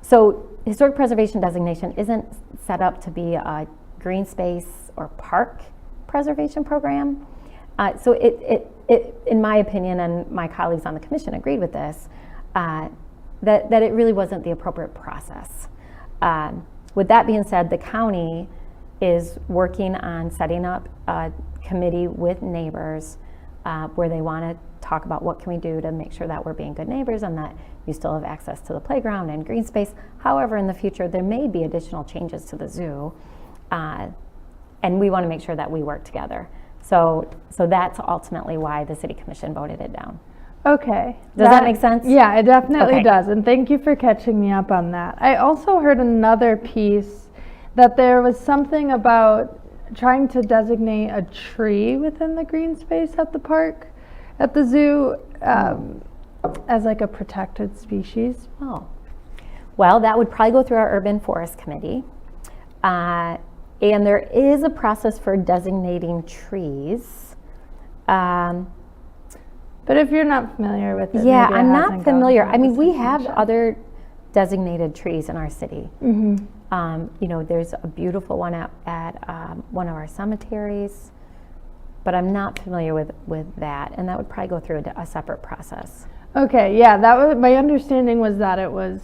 So historic preservation designation isn't set up to be a green space or park preservation program. So it, in my opinion, and my colleagues on the commission agreed with this, that it really wasn't the appropriate process. With that being said, the county is working on setting up a committee with neighbors where they want to talk about what can we do to make sure that we're being good neighbors and that you still have access to the playground and green space. However, in the future, there may be additional changes to the zoo, and we want to make sure that we work together. So that's ultimately why the city commission voted it down. Okay. Does that make sense? Yeah, it definitely does. And thank you for catching me up on that. I also heard another piece that there was something about trying to designate a tree within the green space at the park, at the zoo, as like a protected species. Oh, well, that would probably go through our urban forest committee. And there is a process for designating trees. But if you're not familiar with it, yeah, maybe I'm it not hasn't familiar. gone I mean, through we the have commission. other designated trees in our city. Mm-hmm. You know, there's a beautiful one at one of our cemeteries, but I'm not familiar with that, and that would probably go through a separate process. Okay, yeah, that was my understanding, was that it was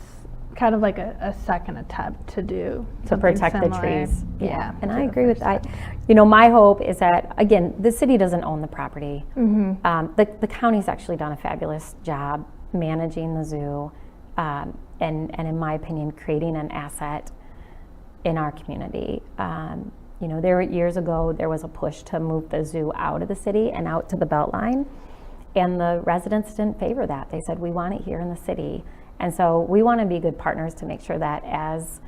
kind of like a second attempt to do To protect similar. the trees. Yeah, And to I the agree with first that. You know, my hope is that, again, the city doesn't own the property. Mm-hmm. The county's actually done a fabulous job managing the zoo, and in my opinion, creating an asset in our community. You know, years ago, there was a push to move the zoo out of the city and out to the Beltline, and the residents didn't favor that. They said, we want it here in the city. And so we want to be good partners to make sure that as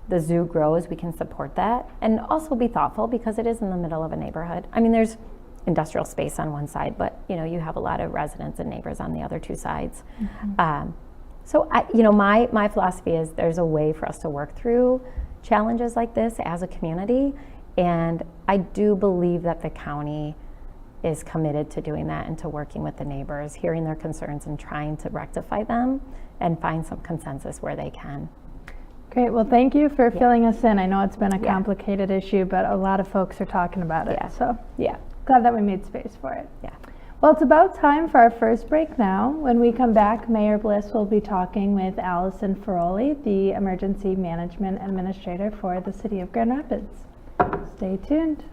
the zoo grows, we can support that and also be thoughtful, because it is in the middle of a neighborhood. I mean, there's industrial space on one side, but you know, you have a lot of residents and neighbors on the other two sides. Mm-hmm. So you know, my philosophy is there's a way for us to work through challenges like this as a community, and I do believe that the county is committed to doing that and to working with the neighbors, hearing their concerns and trying to rectify them and find some consensus where they can. Great, well, thank you for filling us in. I know it's been a Yeah. complicated issue, but a lot of folks are talking about it. Yeah. So Yeah, glad that we made space for it. yeah. Well, it's about time for our first break now. When we come back, Mayor Bliss will be talking with Allison Ferroli, the Emergency Management Administrator for the City of Grand Rapids. Stay tuned.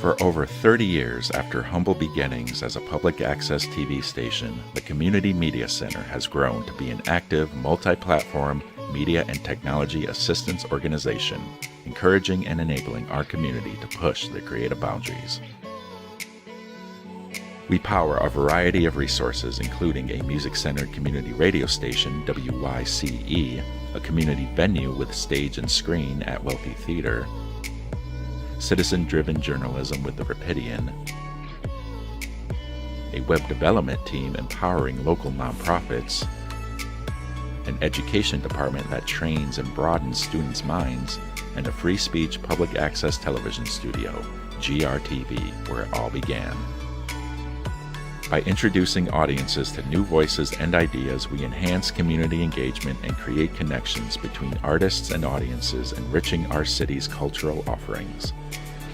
For over 30 years after humble beginnings as a public access TV station, the Community Media Center has grown to be an active, multi-platform media and technology assistance organization, encouraging and enabling our community to push the creative boundaries. We power a variety of resources, including a music-centered community radio station, WYCE, a community venue with stage and screen at Wealthy Theater, citizen-driven journalism with the Rapidian, a web development team empowering local nonprofits, an education department that trains and broadens students' minds, and a free speech public access television studio, GRTV, where it all began. By introducing audiences to new voices and ideas, we enhance community engagement and create connections between artists and audiences, enriching our city's cultural offerings.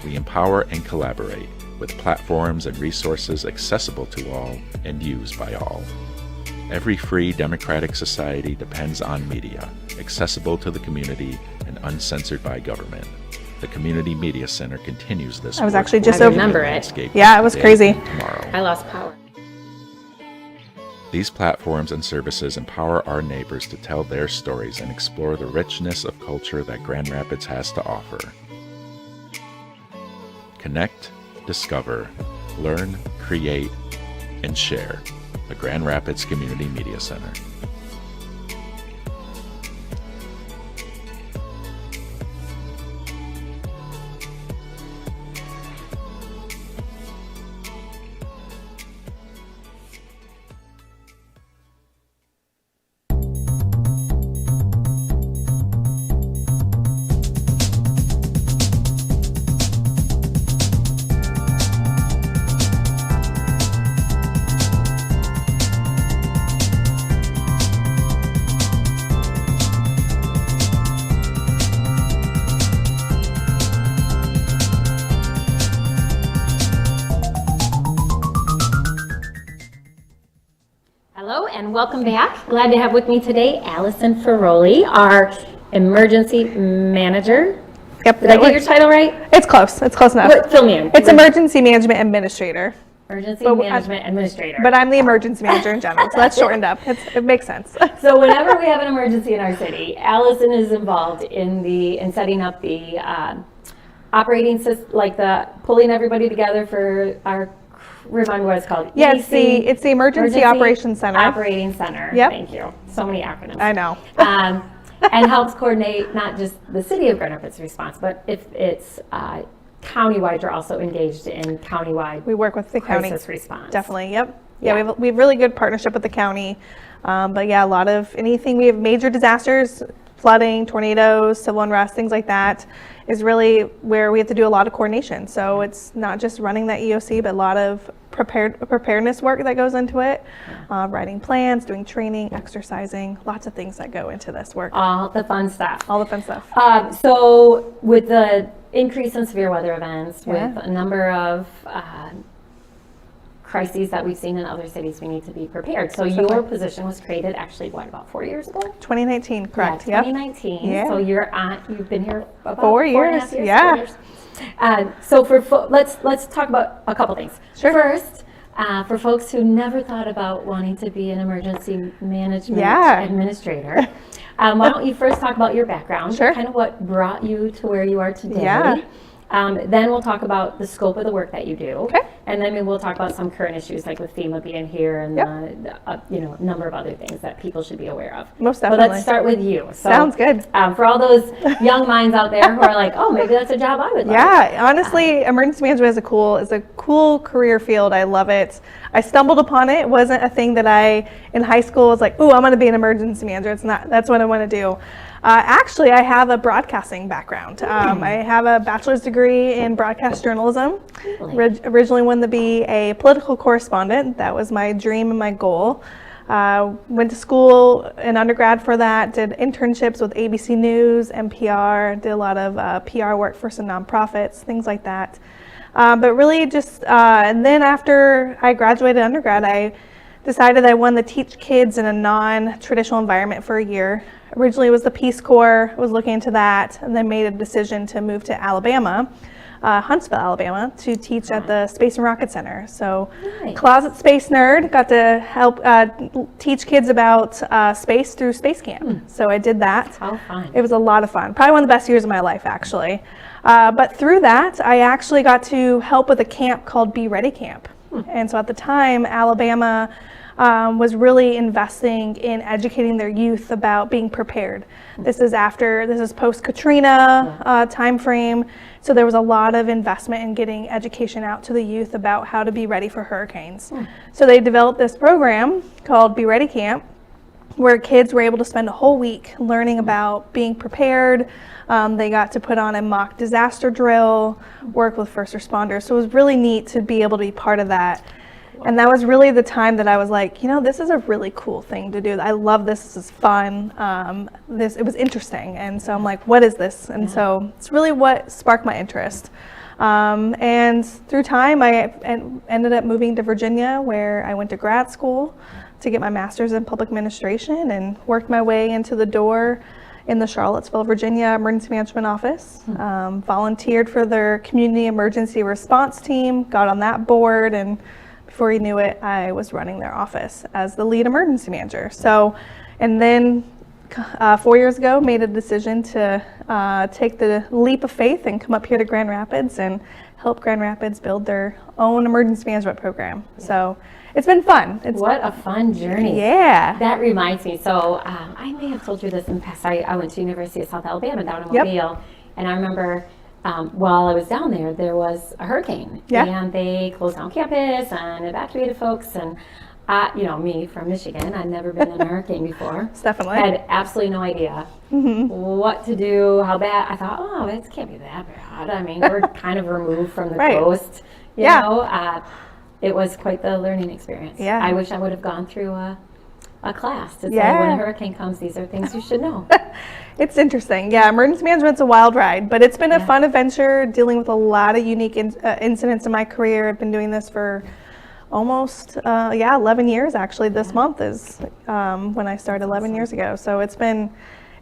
We empower and collaborate with platforms and resources accessible to all and used by all. Every free democratic society depends on media, accessible to the community and uncensored by government. The Community Media Center continues this. I was actually just I over. remember it. Yeah, it was crazy. Tomorrow. I lost power. These platforms and services empower our neighbors to tell their stories and explore the richness of culture that Grand Rapids has to offer. Connect, discover, Learn, create, and share. The Grand Rapids Community Media Center. Hello and welcome back. Glad to have with me today Allison Ferroli, our emergency manager. Yep. Did I get your title right? It's close. It's close enough. What, fill me in. It's emergency management administrator. Emergency management administrator. But I'm the emergency manager in general, so that's shortened up. It makes sense. So whenever we have an emergency in our city, Allison is involved in setting up the operating system, like the pulling everybody together for our. Remind me what it's called. Yeah, it's the Emergency Operations Center. Operating Center. Yep. Thank you. So many acronyms. I know. And helps coordinate not just the city of Grand Rapids response, but if it's countywide, you're also engaged in countywide. We work with the county. Crisis response. Definitely. Yep. Yeah, we have really good partnership with the county. But yeah, a lot of anything we have major disasters, flooding, tornadoes, civil unrest, things like that, is really where we have to do a lot of coordination. So it's not just running that EOC, but a lot of preparedness work that goes into it, writing plans, doing training, exercising, lots of things that go into this work. All the fun stuff. All the fun stuff. So with the increase in severe weather events, Yeah. with a number of crises that we've seen in other cities, we need to be prepared. So your position was created actually, about 4 years ago? 2019, correct. Yeah, Yep. 2019. Yeah. So you've been here about 4 4.5 years, years. yeah. 4 years. So let's talk about a couple things. Sure. First, for folks who never thought about wanting to be an emergency management Yeah. administrator, why don't you first talk about your background, Sure. kind of what brought you to where you are today. Yeah. Then we'll talk about the scope of the work that you do. Okay. And then we'll talk about some current issues like with FEMA being here and a number of other things that people should be aware of. Most But definitely. let's start with you. So, Sounds good. For all those young minds out there who are like, oh, maybe that's a job I would like. Yeah, honestly, emergency management is a cool career field. I love it. I stumbled upon it. It wasn't a thing that I, in high school, was like, ooh, I'm going to be an emergency manager. It's not. That's what I want to do. Actually, I have a broadcasting background. I have a bachelor's degree in broadcast journalism. Really? Originally wanted to be a political correspondent. That was my dream and my goal. Went to school in undergrad for that, did internships with ABC News, NPR, did a lot of PR work for some nonprofits, things like that. But really just, and then after I graduated undergrad, I decided I wanted to teach kids in a non-traditional environment for a year. Originally it was the Peace Corps, was looking into that, and then made a decision to move to Alabama, Huntsville, Alabama, to teach at the Space and Rocket Center. So, Nice. Closet space nerd, got to help teach kids about space through space camp. So I did that. How fun. It was a lot of fun. Probably one of the best years of my life, actually. But through that, I actually got to help with a camp called Be Ready Camp. And so at the time, Alabama was really investing in educating their youth about being prepared. This is post-Katrina time frame. So there was a lot of investment in getting education out to the youth about how to be ready for hurricanes. So they developed this program called Be Ready Camp, where kids were able to spend a whole week learning about being prepared. They got to put on a mock disaster drill, work with first responders. So it was really neat to be able to be part of that. And that was really the time that I was like, this is a really cool thing to do. I love this. This is fun. It was interesting. And so I'm like, what is this? And so it's really what sparked my interest. And through time, I ended up moving to Virginia, where I went to grad school to get my master's in public administration, and worked my way into the door in the Charlottesville, Virginia Emergency Management Office. Volunteered for their community emergency response team, got on that board, and before you knew it, I was running their office as the lead emergency manager. So, and then 4 years ago, made a decision to take the leap of faith and come up here to Grand Rapids and help Grand Rapids build their own emergency management program. So it's been fun. What a fun journey. Yeah. That reminds me. So I may have told you this in the past. I went to University of South Alabama down in Mobile, and I remember while I was down there was a hurricane, and they closed down campus and evacuated folks. And me from Michigan, I'd never been in a hurricane before. Definitely. Had absolutely no idea what to do, how bad. I thought, oh, it can't be that bad. I mean, we're kind of removed from the coast. You know, it was quite the learning experience. Yeah. I wish I would have gone through a class to say when a hurricane comes, these are things you should know. It's interesting. Yeah, emergency management's a wild ride, but it's been a fun adventure dealing with a lot of unique incidents in my career. I've been doing this for almost 11 years actually. This month is when I started 11 years ago. So it's been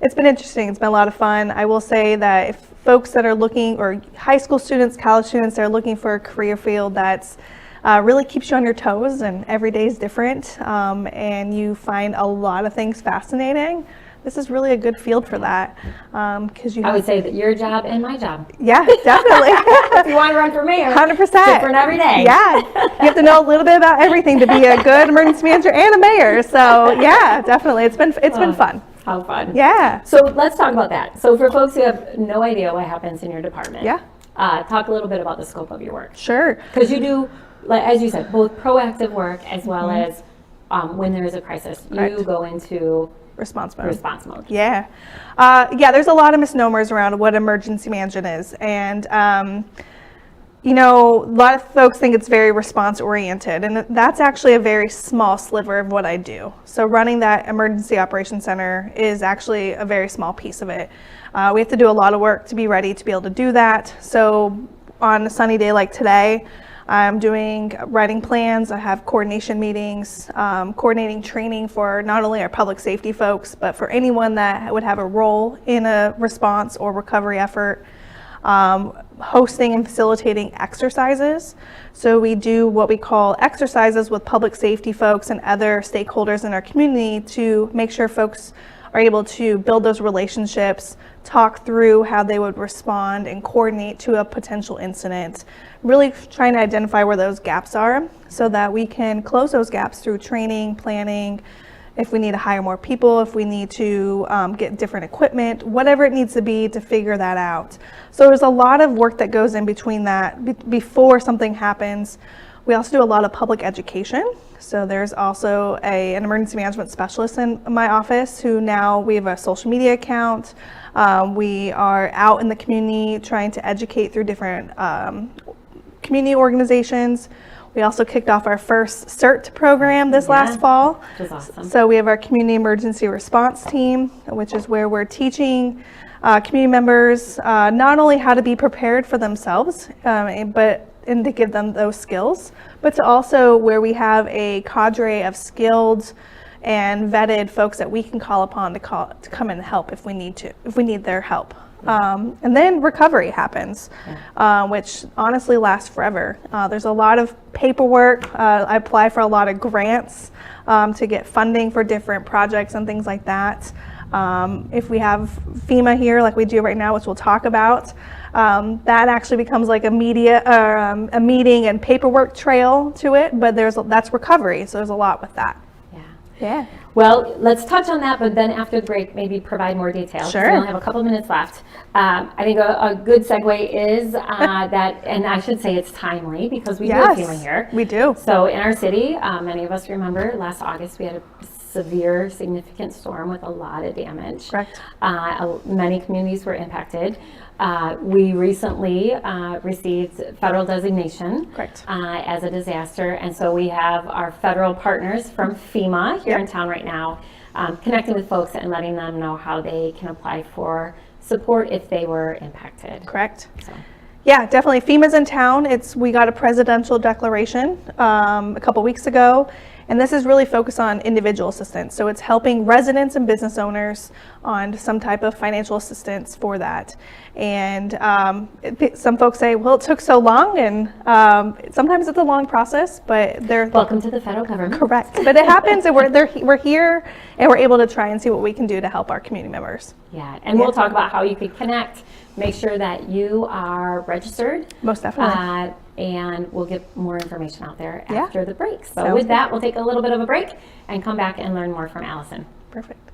interesting. It's been a lot of fun. I will say that if folks that are looking, or high school students, college students that are looking for a career field that's really keeps you on your toes and every day is different, and you find a lot of things fascinating, this is really a good field for that. Because I would say that your job and my job. Yeah, definitely. If you want to run for mayor, 100%. Different every day. Yeah, you have to know a little bit about everything to be a good emergency manager and a mayor. So yeah, definitely, it's been fun. How fun. Yeah. So let's talk about that. So for folks who have no idea what happens in your department, talk a little bit about the scope of your work. Sure. Because you do, like, as you said, both proactive work as well as when there is a crisis, you go into response mode. Yeah. There's a lot of misnomers around what emergency management is. And, a lot of folks think it's very response oriented, and that's actually a very small sliver of what I do. So running that emergency operations center is actually a very small piece of it. We have to do a lot of work to be ready to be able to do that. So on a sunny day like today, I'm writing plans. I have coordination meetings, coordinating training for not only our public safety folks, but for anyone that would have a role in a response or recovery effort. Hosting and facilitating exercises. So we do what we call exercises with public safety folks and other stakeholders in our community to make sure folks are able to build those relationships, talk through how they would respond and coordinate to a potential incident, really trying to identify where those gaps are so that we can close those gaps through training, planning, if we need to hire more people, if we need to get different equipment, whatever it needs to be to figure that out. So there's a lot of work that goes in between that before something happens. We also do a lot of public education. So there's also an emergency management specialist in my office who now we have a social media account. We are out in the community trying to educate through different community organizations. We also kicked off our first CERT program this last fall. Which is awesome. So we have our community emergency response team, which is where we're teaching community members not only how to be prepared for themselves, and to give them those skills, but to also where we have a cadre of skilled and vetted folks that we can call upon to come and help if we need their help. And then recovery happens, which honestly lasts forever. There's a lot of paperwork. I apply for a lot of grants to get funding for different projects and things like that. If we have FEMA here, like we do right now, which we'll talk about, that actually becomes like a meeting and paperwork trail to it, but that's recovery, so there's a lot with that. Yeah. Well, let's touch on that, but then after the break, maybe provide more details. Sure. We only have a couple minutes left. I think a good segue is that, and I should say it's timely because we do have FEMA here. We do. So in our city, many of us remember last August we had a severe, significant storm with a lot of damage. Correct. Many communities were impacted. We recently received federal designation. Correct. As a disaster, and so we have our federal partners from FEMA here in town right now, connecting with folks and letting them know how they can apply for support if they were impacted. Correct. So. Yeah, definitely. FEMA's in town. We got a presidential declaration a couple weeks ago, And this is really focused on individual assistance. So it's helping residents and business owners on some type of financial assistance for that. And some folks say, well, it took so long, and sometimes it's a long process, but they're Welcome to the federal government. correct. But it happens, and we're here, and we're able to try and see what we can do to help our community members. Yeah, and we'll talk about how you can connect, make sure that you are registered. Most definitely. And we'll get more information out there Yeah. after the break. So Sounds with that, we'll take a little bit of a break and come back and learn more from Allison. Perfect.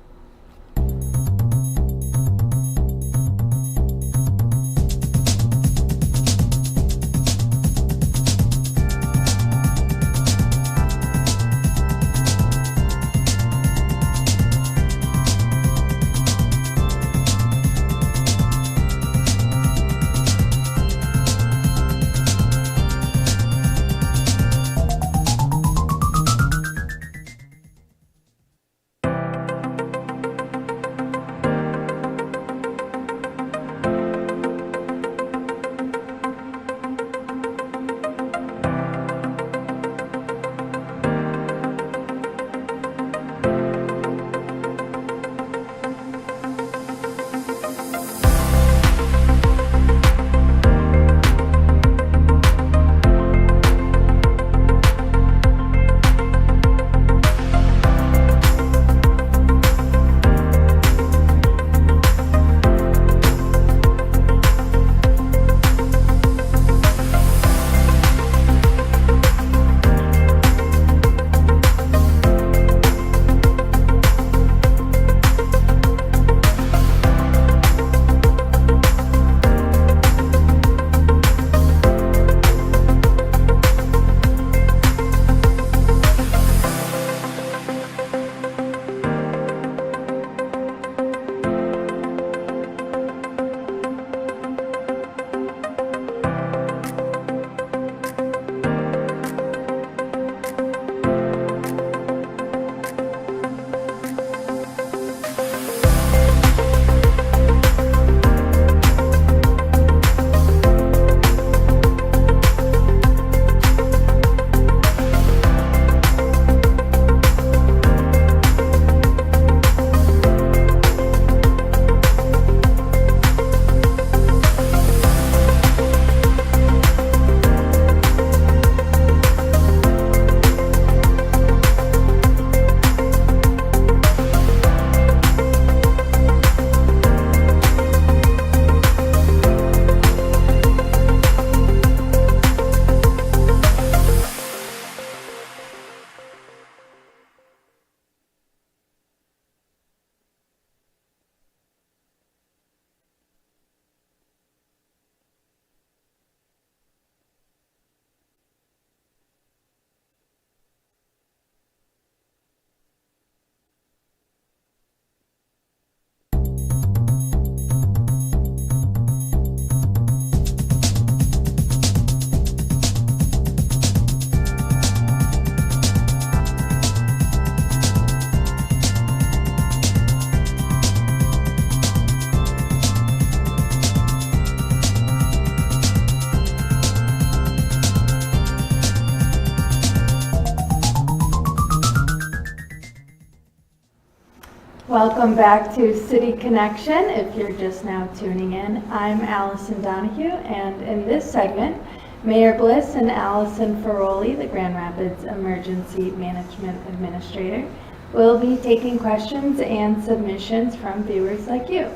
Welcome back to City Connection. If you're just now tuning in, I'm Allison Donahue, and in this segment, Mayor Bliss and Allison Ferroli, the Grand Rapids Emergency Management Administrator, will be taking questions and submissions from viewers like you.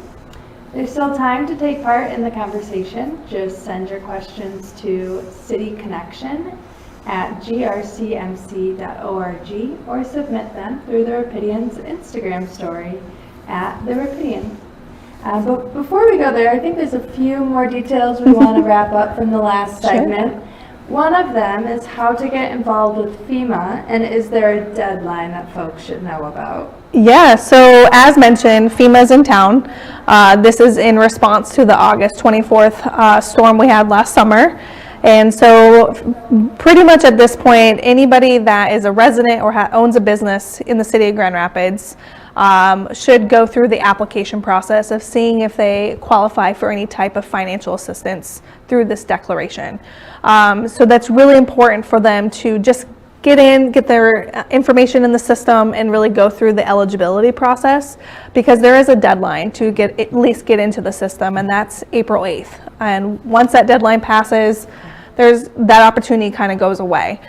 There's still time to take part in the conversation. Just send your questions to cityconnection@grcmc.org or submit them through the Rapidians Instagram story @the Rapidian. But before we go there, I think there's a few more details we want to wrap up from the last segment. One of them is how to get involved with FEMA, and is there a deadline that folks should know about? Yeah, so as mentioned, FEMA's in town. This is in response to the August 24th storm we had last summer. And so pretty much at this point, anybody that is a resident or owns a business in the city of Grand Rapids should go through the application process of seeing if they qualify for any type of financial assistance through this declaration. So that's really important for them to just get their information in the system and really go through the eligibility process, because there is a deadline to at least get into the system, and that's April 8th. And once that deadline passes, that opportunity kind of goes away.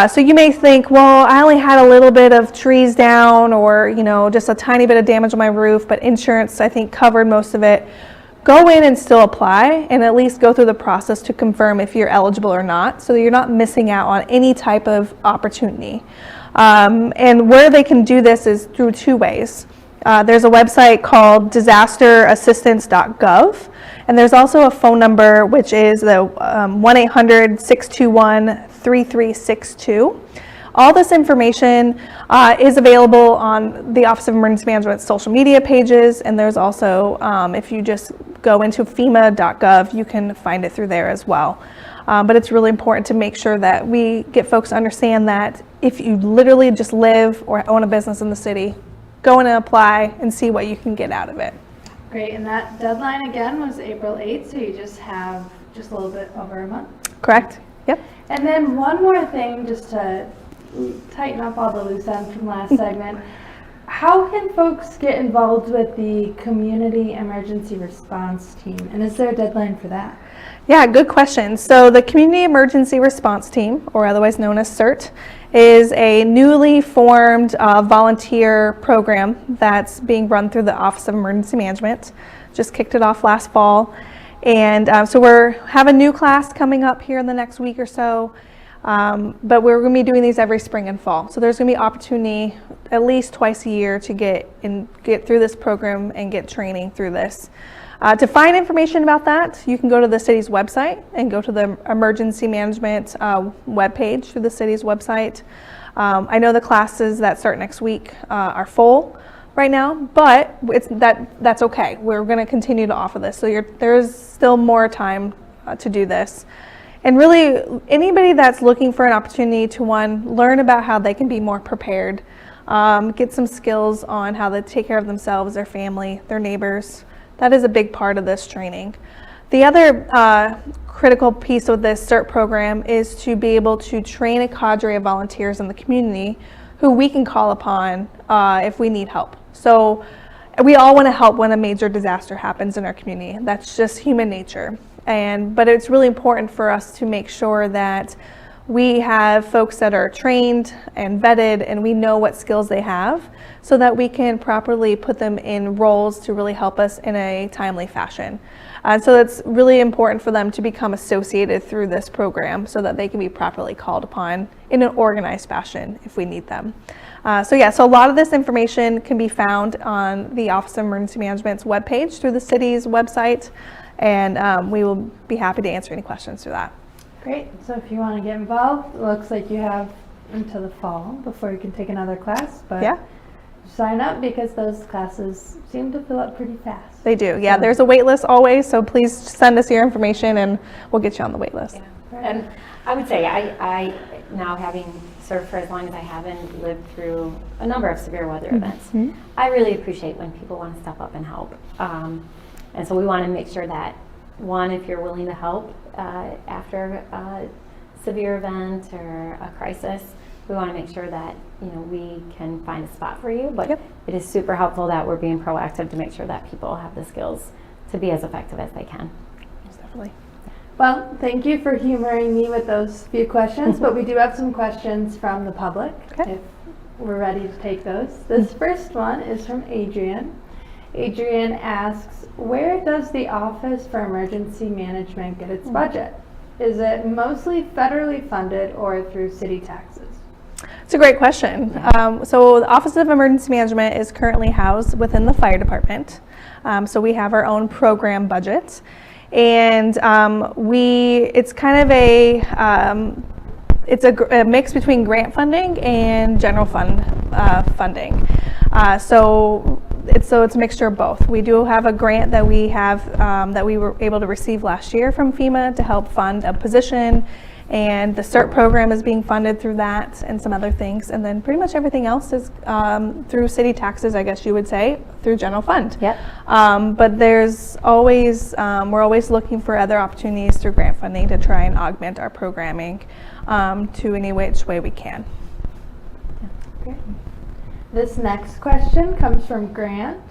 So you may think, well, I only had a little bit of trees down, or just a tiny bit of damage on my roof, but insurance I think covered most of it. Go in and still apply, and at least go through the process to confirm if you're eligible or not, so that you're not missing out on any type of opportunity. And where they can do this is through two ways. There's a website called disasterassistance.gov, and there's also a phone number, which is the 1-800-621-3362. All this information is available on the Office of Emergency Management's social media pages, and there's also, if you just go into FEMA.gov, you can find it through there as well. But it's really important to make sure that we get folks to understand that if you literally just live or own a business in the city, go in and apply and see what you can get out of it. Great, and that deadline again was April 8th, so you just have just a little bit over a month. Correct? Yep. And then one more thing, just to tighten up all the loose ends from last segment. How can folks get involved with the Community Emergency Response Team, and is there a deadline for that? Yeah, good question. So the Community Emergency Response Team, or otherwise known as CERT, is a newly formed volunteer program that's being run through the Office of Emergency Management. Just kicked it off last fall. And so we have a new class coming up here in the next week or so. But we're going to be doing these every spring and fall. So there's going to be opportunity at least twice a year to get through this program and get training through this. To find information about that, you can go to the city's website and go to the emergency management webpage through the city's website. I know the classes that start next week are full right now, but that's okay. We're going to continue to offer this. So there's still more time to do this. And really, anybody that's looking for an opportunity to, learn about how they can be more prepared, get some skills on how to take care of themselves, their family, their neighbors, that is a big part of this training. The other critical piece of this CERT program is to be able to train a cadre of volunteers in the community who we can call upon if we need help. So we all want to help when a major disaster happens in our community. That's just human nature. But it's really important for us to make sure that we have folks that are trained and vetted, and we know what skills they have, so that we can properly put them in roles to really help us in a timely fashion. So it's really important for them to become associated through this program so that they can be properly called upon in an organized fashion if we need them. So a lot of this information can be found on the Office of Emergency Management's webpage through the city's website. And we will be happy to answer any questions through that. Great. So if you want to get involved, it looks like you have until the fall before you can take another class. But yeah, sign up, because those classes seem to fill up pretty fast. They do. Yeah, there's a wait list always. So please send us your information and we'll get you on the wait list. Yeah. And I would say I now, having served for as long as I have and lived through a number of severe weather events, I really appreciate when people want to step up and help. And so we want to make sure that, one, if you're willing to help after a severe event or a crisis, we want to make sure that we can find a spot for you. But it is super helpful that we're being proactive to make sure that people have the skills to be as effective as they can. Most definitely. Well, thank you for humoring me with those few questions, but we do have some questions from the public, if we're ready to take those. This first one is from Adrian. Adrian asks, where does the Office for Emergency Management get its budget? Is it mostly federally funded or through city taxes? It's a great question. So the Office of Emergency Management is currently housed within the fire department. So we have our own program budget. And it's kind of a mix between grant funding and general fund funding. So it's a mixture of both. We do have a grant that we have that we were able to receive last year from FEMA to help fund a position, and the CERT program is being funded through that and some other things. And then pretty much everything else is through city taxes, I guess you would say, through general fund. Yep. But there's always, we're always looking for other opportunities through grant funding to try and augment our programming. to any which way we can. Great. This next question comes from Grant.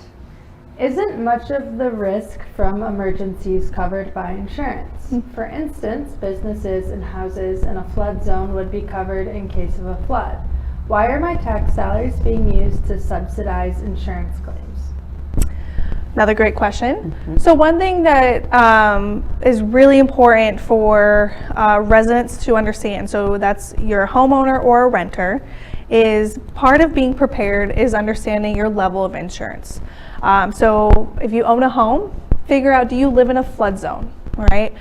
Isn't much of the risk from emergencies covered by insurance? For instance, businesses and houses in a flood zone would be covered in case of a flood. Why are my tax dollars being used to subsidize insurance claims? Another great question. So one thing that is really important for residents to understand, so that's your homeowner or a renter, is part of being prepared is understanding your level of insurance. So if you own a home, figure out, do you live in a flood zone, all right?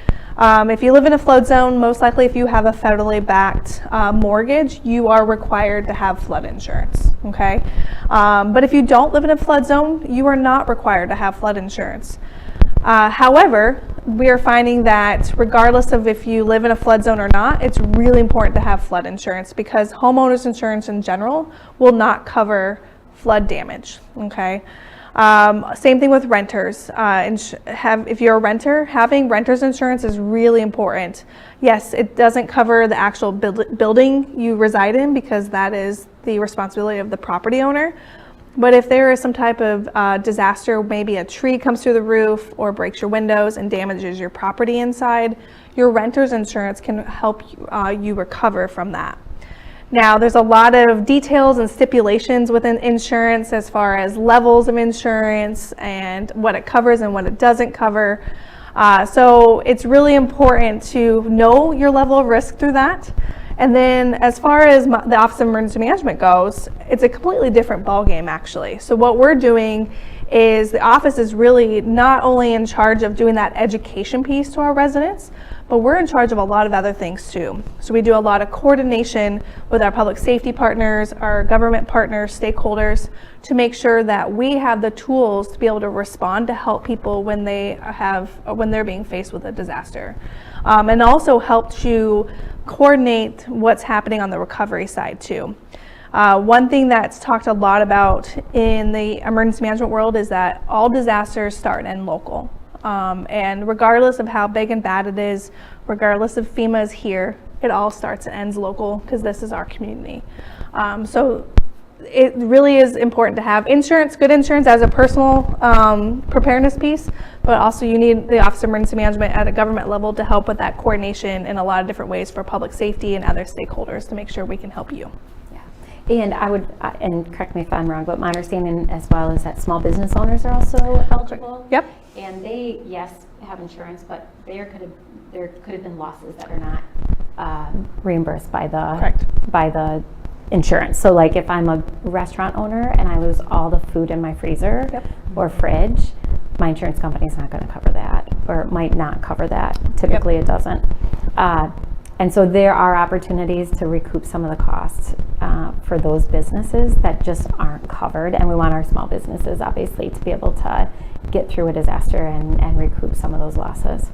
If you live in a flood zone, most likely if you have a federally backed mortgage, you are required to have flood insurance, okay? But if you don't live in a flood zone, you are not required to have flood insurance. However, we are finding that regardless of if you live in a flood zone or not, it's really important to have flood insurance because homeowners insurance in general will not cover flood damage, okay? Same thing with renters. If you're a renter, having renter's insurance is really important. Yes, it doesn't cover the actual building you reside in because that is the responsibility of the property owner. But if there is some type of disaster, maybe a tree comes through the roof or breaks your windows and damages your property inside, your renter's insurance can help you recover from that. Now, there's a lot of details and stipulations within insurance as far as levels of insurance and what it covers and what it doesn't cover. So it's really important to know your level of risk through that. And then as far as the Office of Emergency Management goes, it's a completely different ballgame actually. So what we're doing is the office is really not only in charge of doing that education piece to our residents, but we're in charge of a lot of other things too. So we do a lot of coordination with our public safety partners, our government partners, stakeholders, to make sure that we have the tools to be able to respond to help people when they're being faced with a disaster. And also help to coordinate what's happening on the recovery side too. One thing that's talked a lot about in the emergency management world is that all disasters start and end local. And regardless of how big and bad it is, regardless if FEMA is here, it all starts and ends local because this is our community. So it really is important to have insurance, good insurance as a personal preparedness piece, but also you need the Office of Emergency Management at a government level to help with that coordination in a lot of different ways for public safety and other stakeholders to make sure we can help you. And I would, and correct me if I'm wrong, but my understanding as well is that small business owners are also eligible. Yep. And they, yes, have insurance, but there could have been losses that are not reimbursed by the insurance. So like if I'm a restaurant owner and I lose all the food in my freezer or fridge, my insurance company is not going to cover that, or it might not cover that. Typically it doesn't. And so there are opportunities to recoup some of the costs for those businesses that just aren't covered. And we want our small businesses, obviously, to be able to get through a disaster and recoup some of those losses.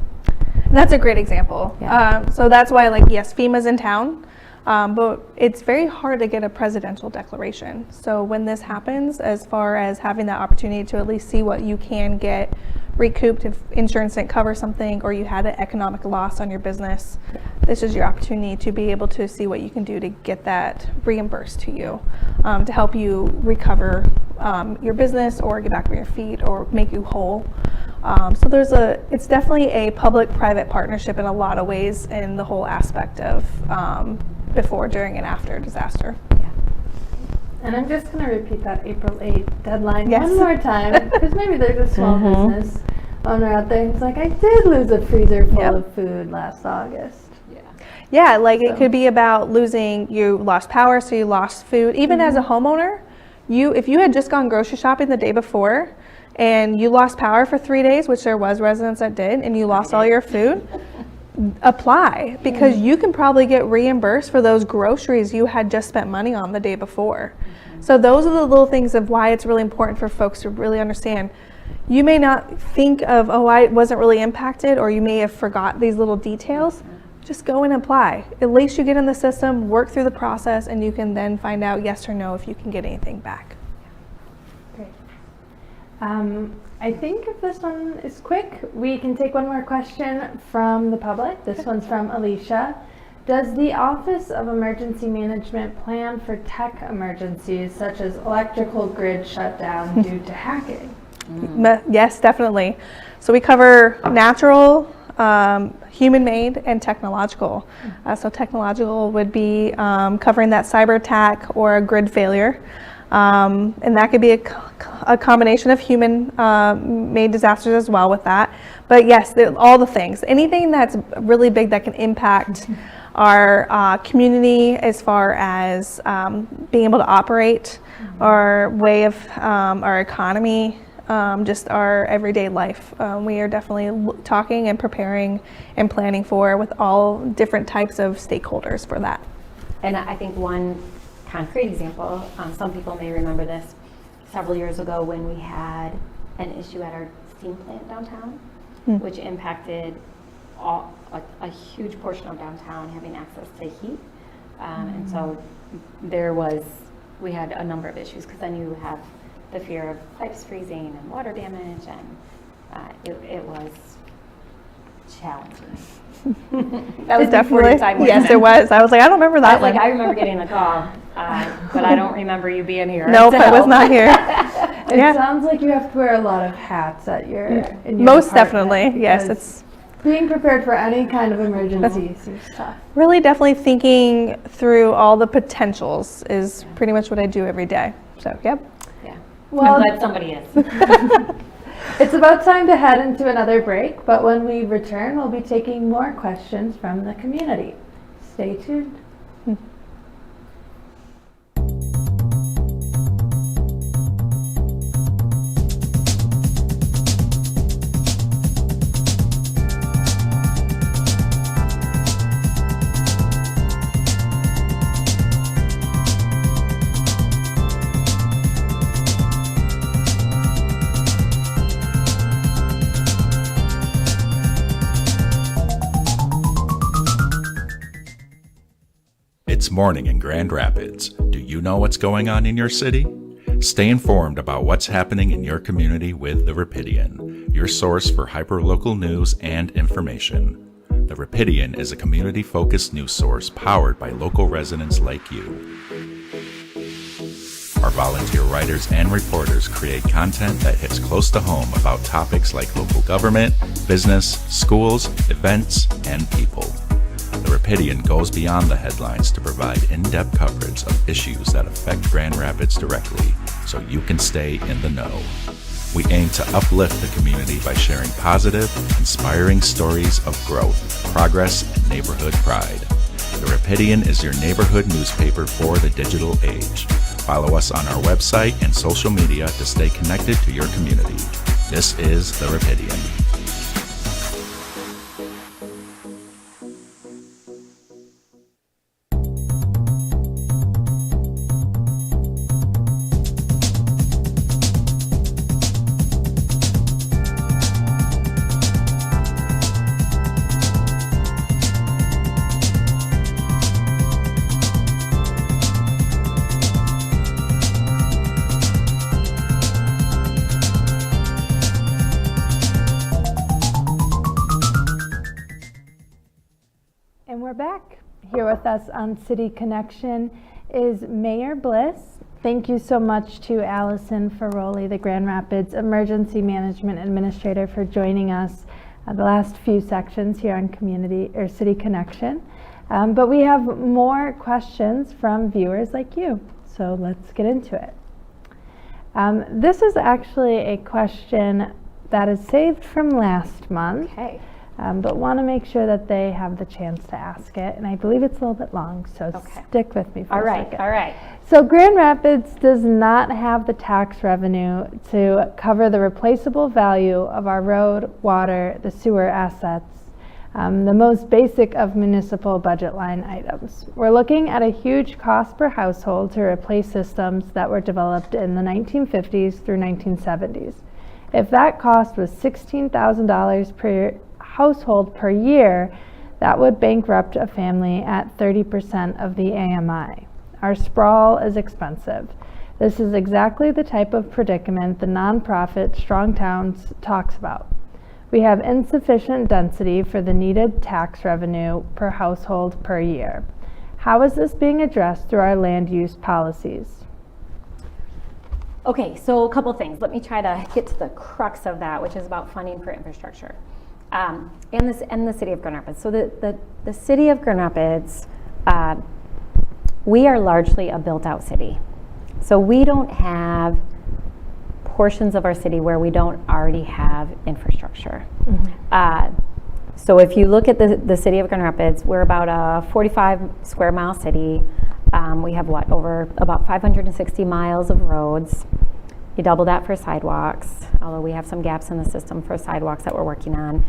That's a great example. Yeah. So that's why, like, yes, FEMA's in town, but it's very hard to get a presidential declaration. So when this happens, as far as having that opportunity to at least see what you can get recouped if insurance didn't cover something or you had an economic loss on your business, this is your opportunity to be able to see what you can do to get that reimbursed to you, to help you recover your business or get back on your feet or make you whole. So it's definitely a public-private partnership in a lot of ways in the whole aspect of before, during, and after disaster. And I'm just going to repeat that April 8th deadline Yes. one more time, because maybe there's a small business owner out there who's like, I did lose a freezer full of food last August. Yeah, like it could be about you lost power, so you lost food. Even as a homeowner, if you had just gone grocery shopping the day before and you lost power for 3 days, which there was residents that did, and you lost all your food, apply, because you can probably get reimbursed for those groceries you had just spent money on the day before. So those are the little things of why it's really important for folks to really understand. You may not think of, I wasn't really impacted, or you may have forgot these little details. Just go and apply. At least you get in the system, work through the process, and you can then find out yes or no if you can get anything back. Great. I think if this one is quick, we can take one more question from the public. This one's from Alicia. Does the Office of Emergency Management plan for tech emergencies such as electrical grid shutdown due to hacking? Yes, definitely. So we cover natural, human-made, and technological. So technological would be covering that cyber attack or a grid failure. And that could be a combination of human-made disasters as well with that. But yes, all the things. Anything that's really big that can impact our community as far as being able to operate, our way of our economy, just our everyday life. We are definitely talking and preparing and planning for with all different types of stakeholders for that. And I think one concrete example, some people may remember this, several years ago when we had an issue at our steam plant downtown, which impacted a huge portion of downtown having access to heat. And so we had a number of issues, because then you have the fear of pipes freezing and water damage, and it was challenging. That was definitely, yes, it was. I was like, I don't remember that one. I remember getting the call, but I don't remember you being here. Nope, I was not here. It sounds like you have to wear a lot of hats at in your Most department, definitely, yes. It's being prepared for any kind of emergency seems tough. really definitely thinking through all the potentials is pretty much what I do every day. So, yep. Yeah. Well, I'm glad somebody is. It's about time to head into another break, but when we return, we'll be taking more questions from the community. Stay tuned. It's morning in Grand Rapids. Do you know what's going on in your city? Stay informed about what's happening in your community with The Rapidian, your source for hyperlocal news and information. The Rapidian is a community-focused news source powered by local residents like you. Our volunteer writers and reporters create content that hits close to home about topics like local government, business, schools, events, and people. The Rapidian goes beyond the headlines to provide in-depth coverage of issues that affect Grand Rapids directly, so you can stay in the know. We aim to uplift the community by sharing positive, inspiring stories of growth, progress, and neighborhood pride. The Rapidian is your neighborhood newspaper for the digital age. Follow us on our website and social media to stay connected to your community. This is The Rapidian. We're back. Here with us on City Connection is Mayor Bliss. Thank you so much to Allison Ferroli, the Grand Rapids Emergency Management Administrator, for joining us the last few sections here on City Connection. But we have more questions from viewers like you, so let's get into it. This is actually a question that is saved from last month. Okay. But want to make sure that they have the chance to ask it. And I believe it's a little bit long, so stick with me for a second. All right. So Grand Rapids does not have the tax revenue to cover the replaceable value of our road, water, the sewer assets, the most basic of municipal budget line items. We're looking at a huge cost per household to replace systems that were developed in the 1950s through 1970s. If that cost was $16,000 per household per year, that would bankrupt a family at 30% of the AMI. Our sprawl is expensive. This is exactly the type of predicament the nonprofit Strong Towns talks about. We have insufficient density for the needed tax revenue per household per year. How is this being addressed through our land use policies? Okay, so a couple things. Let me try to get to the crux of that, which is about funding for infrastructure and the city of Grand Rapids. So the city of Grand Rapids, we are largely a built-out city. So we don't have portions of our city where we don't already have infrastructure. So if you look at the city of Grand Rapids, we're about a 45 square mile city. We have over about 560 miles of roads. You double that for sidewalks, although we have some gaps in the system for sidewalks that we're working on.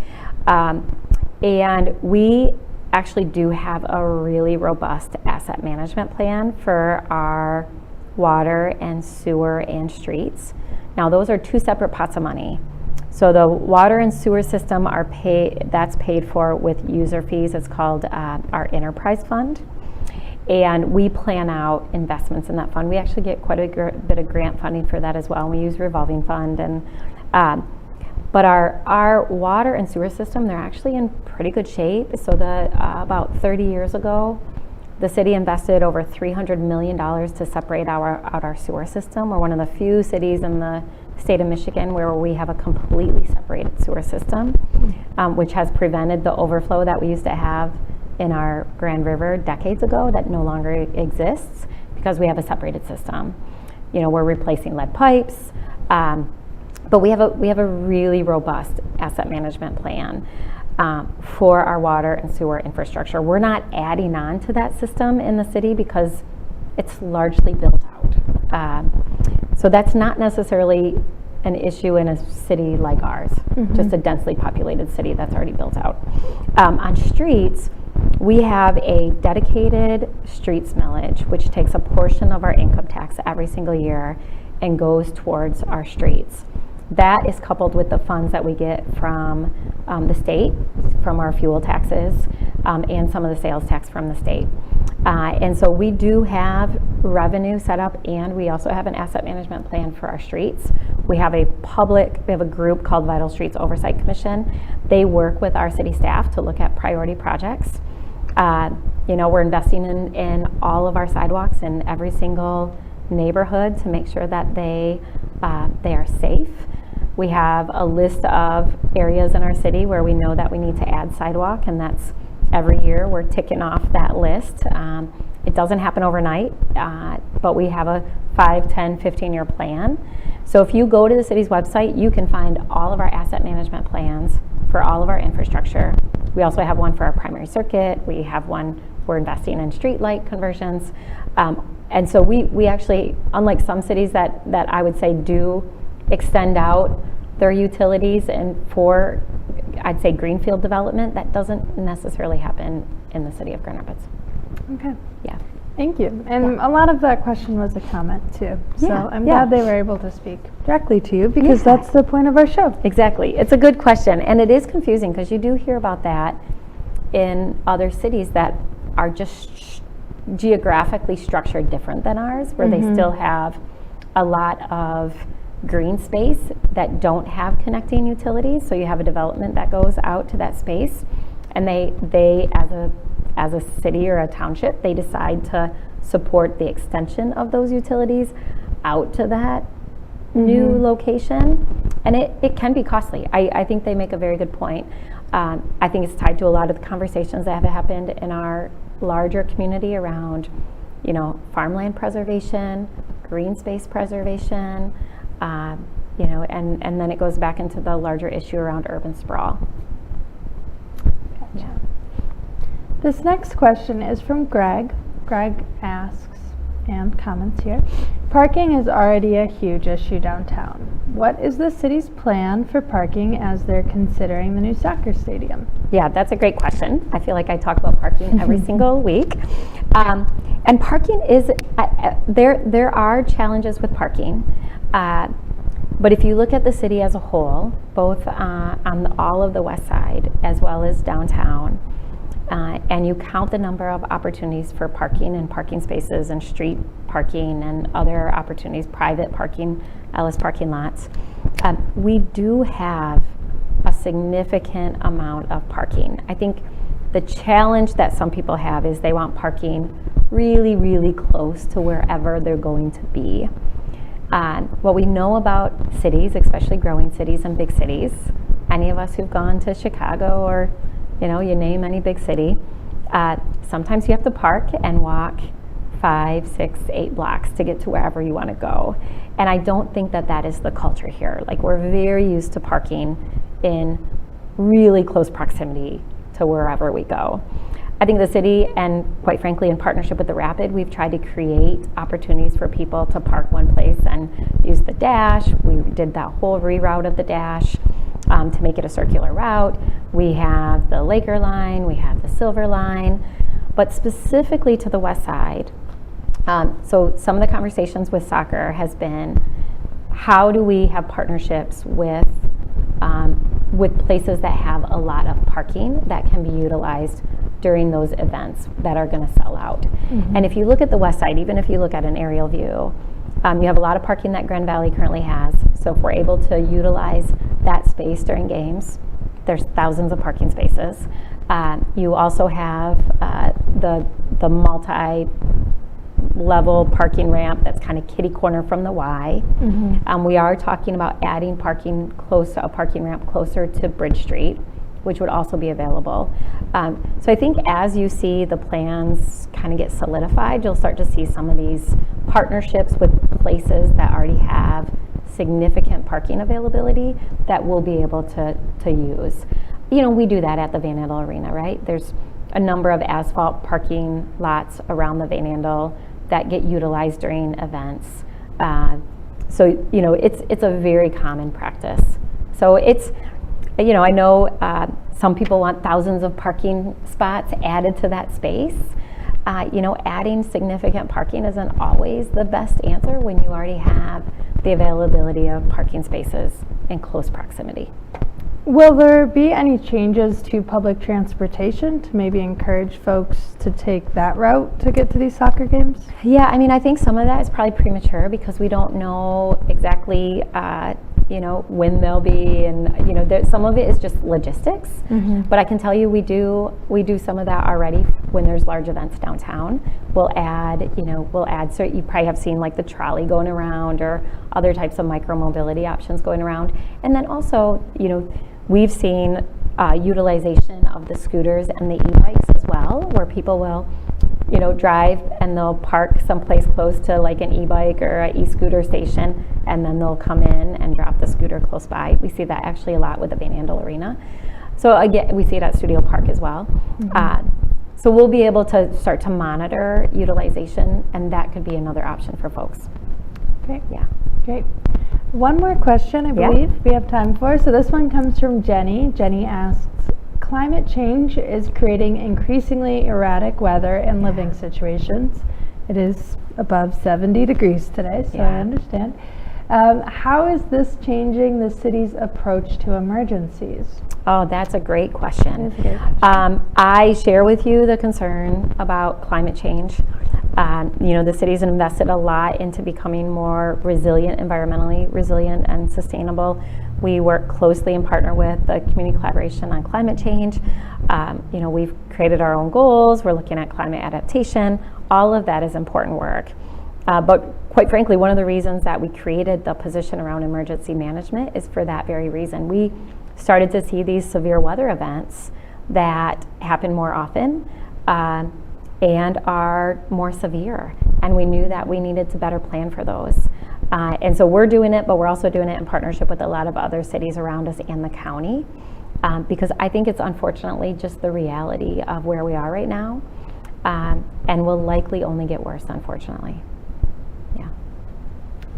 And we actually do have a really robust asset management plan for our water and sewer and streets. Now those are two separate pots of money. So the water and sewer system that's paid for with user fees. It's called our enterprise fund. And we plan out investments in that fund. We actually get quite a bit of grant funding for that as well. And we use revolving fund. But our water and sewer system, they're actually in pretty good shape. So about 30 years ago, the city invested over $300 million to separate out our sewer system. We're one of the few cities in the state of Michigan where we have a completely separated sewer system, which has prevented the overflow that we used to have in our Grand River decades ago that no longer exists because we have a separated system. You know, we're replacing lead pipes, but we have a really robust asset management plan for our water and sewer infrastructure. We're not adding on to that system in the city because it's largely built out. So that's not necessarily an issue in a city like ours, just a densely populated city that's already built out. On streets, we have a dedicated streets millage, which takes a portion of our income tax every single year and goes towards our streets. That is coupled with the funds that we get from the state, from our fuel taxes, and some of the sales tax from the state. And so we do have revenue set up, and we also have an asset management plan for our streets. We have a group called Vital Streets Oversight Commission. They work with our city staff to look at priority projects. We're investing in all of our sidewalks in every single neighborhood to make sure that they are safe. We have a list of areas in our city where we know that we need to add sidewalk, and that's every year we're ticking off that list. It doesn't happen overnight, but we have a 5, 10, 15-year plan. So if you go to the city's website, you can find all of our asset management plans for all of our infrastructure. We also have one for our primary circuit. We have one, we're investing in street light conversions. And so we actually, unlike some cities that I would say do extend out their utilities and for, I'd say, greenfield development, that doesn't necessarily happen in the city of Grand Rapids. Okay. Yeah. Thank you. And a lot of that question was a comment too. So I'm glad they were able to speak directly to you because that's the point of our show. Exactly. It's a good question. And it is confusing because you do hear about that in other cities that are just geographically structured different than ours, where they still have a lot of green space that don't have connecting utilities. So you have a development that goes out to that space, and they as a city or a township, they decide to support the extension of those utilities out to that new location, and it can be costly. I think they make a very good point. I think it's tied to a lot of the conversations that have happened in our larger community around, farmland preservation, green space preservation, and then it goes back into the larger issue around urban sprawl. Gotcha. Yeah. This next question is from Greg. Greg asks, and comments here, parking is already a huge issue downtown. What is the city's plan for parking as they're considering the new soccer stadium? Yeah, that's a great question. I feel like I talk about parking every single week. And parking is, there are challenges with parking. But if you look at the city as a whole, both on all of the west side as well as downtown, and you count the number of opportunities for parking and parking spaces and street parking and other opportunities, private parking, Ellis parking lots, we do have a significant amount of parking. I think the challenge that some people have is they want parking really, really close to wherever they're going to be. What we know about cities, especially growing cities and big cities, any of us who've gone to Chicago or, you name any big city, sometimes you have to park and walk 5, 6, 8 blocks to get to wherever you want to go. And I don't think that that is the culture here. Like, we're very used to parking in really close proximity to wherever we go. I think the city, and quite frankly, in partnership with the Rapid, we've tried to create opportunities for people to park one place and use the dash. We did that whole reroute of the dash to make it a circular route. We have the Laker line, we have the Silver line, but specifically to the west side. So some of the conversations with soccer has been, how do we have partnerships with places that have a lot of parking that can be utilized during those events that are going to sell out. Mm-hmm. And if you look at the west side, even if you look at an aerial view, you have a lot of parking that Grand Valley currently has. So if we're able to utilize that space during games, there's thousands of parking spaces. You also have the multi-level parking ramp that's kind of kitty corner from the Y. Mm-hmm. We are talking about adding parking close to a parking ramp closer to Bridge Street, which would also be available. So I think as you see the plans kind of get solidified, you'll start to see some of these partnerships with places that already have significant parking availability that we'll be able to use. We do that at the Van Andel Arena, right? There's a number of asphalt parking lots around the Van Andel that get utilized during events. So it's a very common practice. So it's, I know some people want thousands of parking spots added to that space. Adding significant parking isn't always the best answer when you already have the availability of parking spaces in close proximity. Will there be any changes to public transportation to maybe encourage folks to take that route to get to these soccer games? Yeah, I think some of that is probably premature because we don't know exactly when they'll be, and some of it is just logistics. Mm-hmm. But I can tell you we do some of that already when there's large events downtown. We'll add so you probably have seen like the trolley going around or other types of micro-mobility options going around. And then also, we've seen utilization of the scooters and the e-bikes as well, where people will drive and they'll park someplace close to like an e-bike or an e-scooter station, and then they'll come in and drop the scooter close by. We see that actually a lot with the Van Andel Arena. So again, we see it at Studio Park as well. Mm-hmm. So we'll be able to start to monitor utilization, and that could be another option for folks. Okay. Yeah. Great. One more question, I believe we have time for. So this one comes from Jenny. Jenny asks, climate change is creating increasingly erratic weather and living situations. It is above 70 degrees today, so I understand. How is this changing the city's approach to emergencies? Oh, that's a great question. It is a great question. I share with you the concern about climate change. The city's invested a lot into becoming more resilient, environmentally resilient and sustainable. We work closely and partner with the Community Collaboration on Climate Change. We've created our own goals. We're looking at climate adaptation. All of that is important work. But quite frankly, one of the reasons that we created the position around emergency management is for that very reason. We started to see these severe weather events that happen more often and are more severe. And we knew that we needed to better plan for those. And so we're doing it, but we're also doing it in partnership with a lot of other cities around us and the county, because I think it's unfortunately just the reality of where we are right now, and will likely only get worse, unfortunately. Yeah.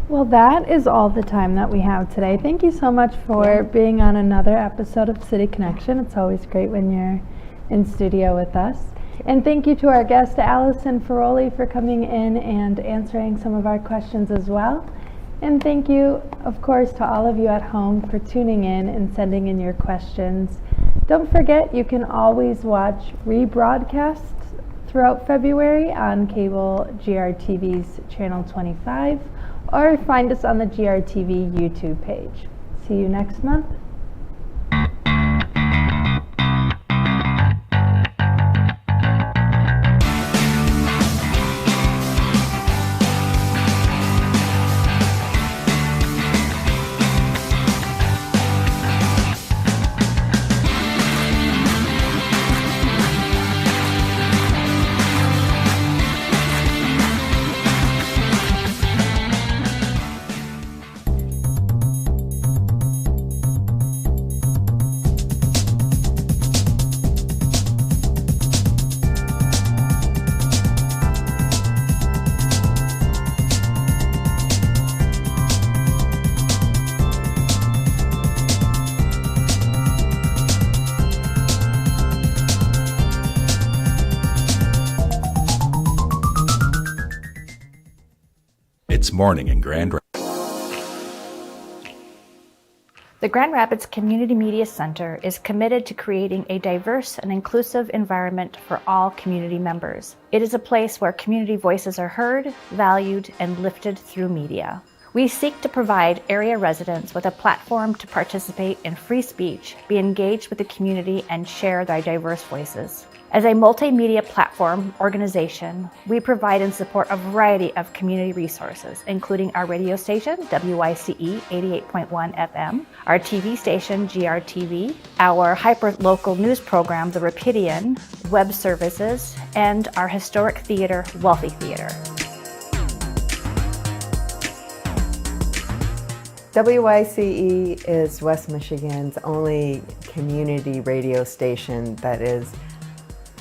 Well, that is all the time that we have today. Thank you so much for being on another episode of City Connection. It's always great when you're in studio with us. And thank you to our guest, Allison Ferroli, for coming in and answering some of our questions as well. And thank you, of course, to all of you at home for tuning in and sending in your questions. Don't forget, you can always watch rebroadcasts throughout February on cable GRTV's Channel 25, or find us on the GRTV YouTube page. See you next month. It's morning in Grand Rapids. The Grand Rapids Community Media Center is committed to creating a diverse and inclusive environment for all community members. It is a place where community voices are heard, valued, and lifted through media. We seek to provide area residents with a platform to participate in free speech, be engaged with the community, and share their diverse voices. As a multimedia platform organization, we provide and support a variety of community resources, including our radio station, WYCE 88.1 FM, our TV station, GRTV, our hyper-local news program, The Rapidian, web services, and our historic theater, Wealthy Theater. WYCE is West Michigan's only community radio station that is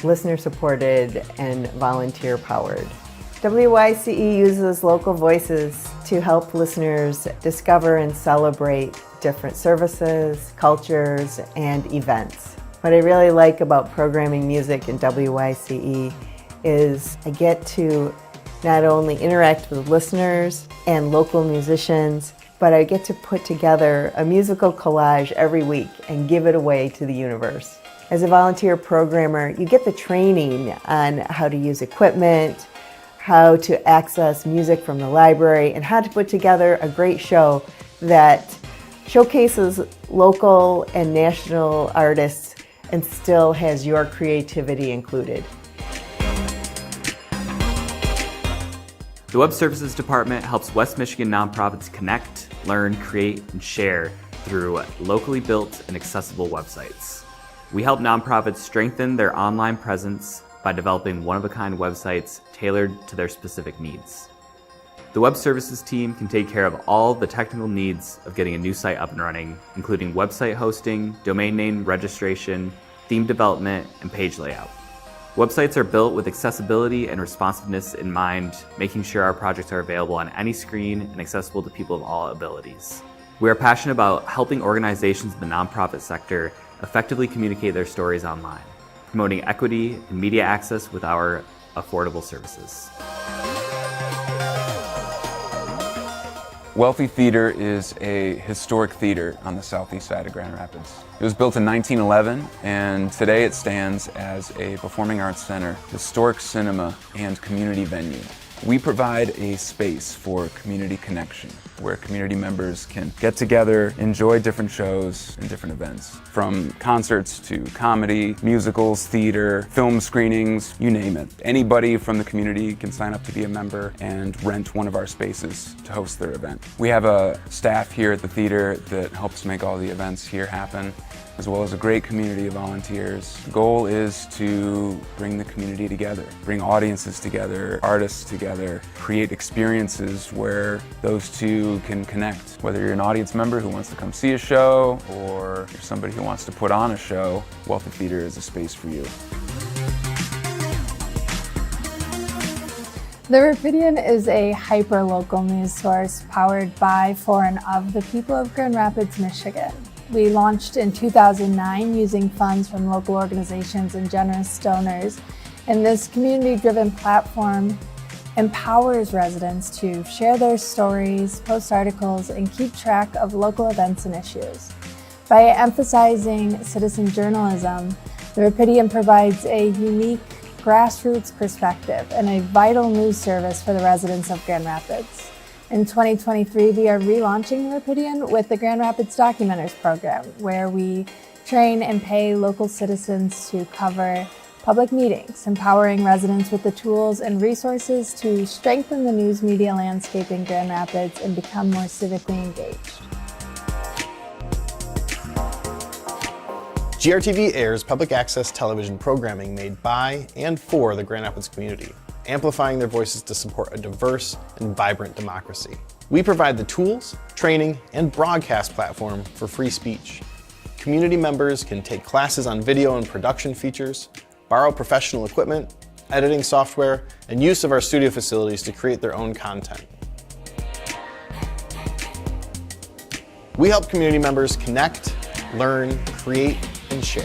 listener-supported and volunteer-powered. WYCE uses local voices to help listeners discover and celebrate different services, cultures, and events. What I really like about programming music in WYCE is I get to not only interact with listeners and local musicians, but I get to put together a musical collage every week and give it away to the universe. As a volunteer programmer, you get the training on how to use equipment, how to access music from the library, and how to put together a great show that showcases local and national artists and still has your creativity included. The Web Services Department helps West Michigan nonprofits connect, learn, create, and share through locally built and accessible websites. We help nonprofits strengthen their online presence by developing one-of-a-kind websites tailored to their specific needs. The Web Services team can take care of all the technical needs of getting a new site up and running, including website hosting, domain name registration, theme development, and page layout. Websites are built with accessibility and responsiveness in mind, making sure our projects are available on any screen and accessible to people of all abilities. We are passionate about helping organizations in the nonprofit sector effectively communicate their stories online, promoting equity and media access with our affordable services. Wealthy Theater is a historic theater on the southeast side of Grand Rapids. It was built in 1911, and today it stands as a performing arts center, historic cinema, and community venue. We provide a space for community connection, where community members can get together, enjoy different shows and different events, from concerts to comedy, musicals, theater, film screenings, you name it. Anybody from the community can sign up to be a member and rent one of our spaces to host their event. We have a staff here at the theater that helps make all the events here happen, as well as a great community of volunteers. The goal is to bring the community together, bring audiences together, artists together, create experiences where those two can connect. Whether you're an audience member who wants to come see a show or you're somebody who wants to put on a show, Wealthy Theater is a space for you. The Rapidian is a hyper-local news source powered by, for, and of the people of Grand Rapids, Michigan. We launched in 2009 using funds from local organizations and generous donors, and this community-driven platform empowers residents to share their stories, post articles, and keep track of local events and issues. By emphasizing citizen journalism, the Rapidian provides a unique grassroots perspective and a vital news service for the residents of Grand Rapids. In 2023, we are relaunching the Rapidian with the Grand Rapids Documenters program, where we train and pay local citizens to cover public meetings, empowering residents with the tools and resources to strengthen the news media landscape in Grand Rapids and become more civically engaged. GRTV airs public access television programming made by and for the Grand Rapids community, amplifying their voices to support a diverse and vibrant democracy. We provide the tools, training, and broadcast platform for free speech. Community members can take classes on video and production features, borrow professional equipment, editing software, and use of our studio facilities to create their own content. We help community members connect, learn, create, and share.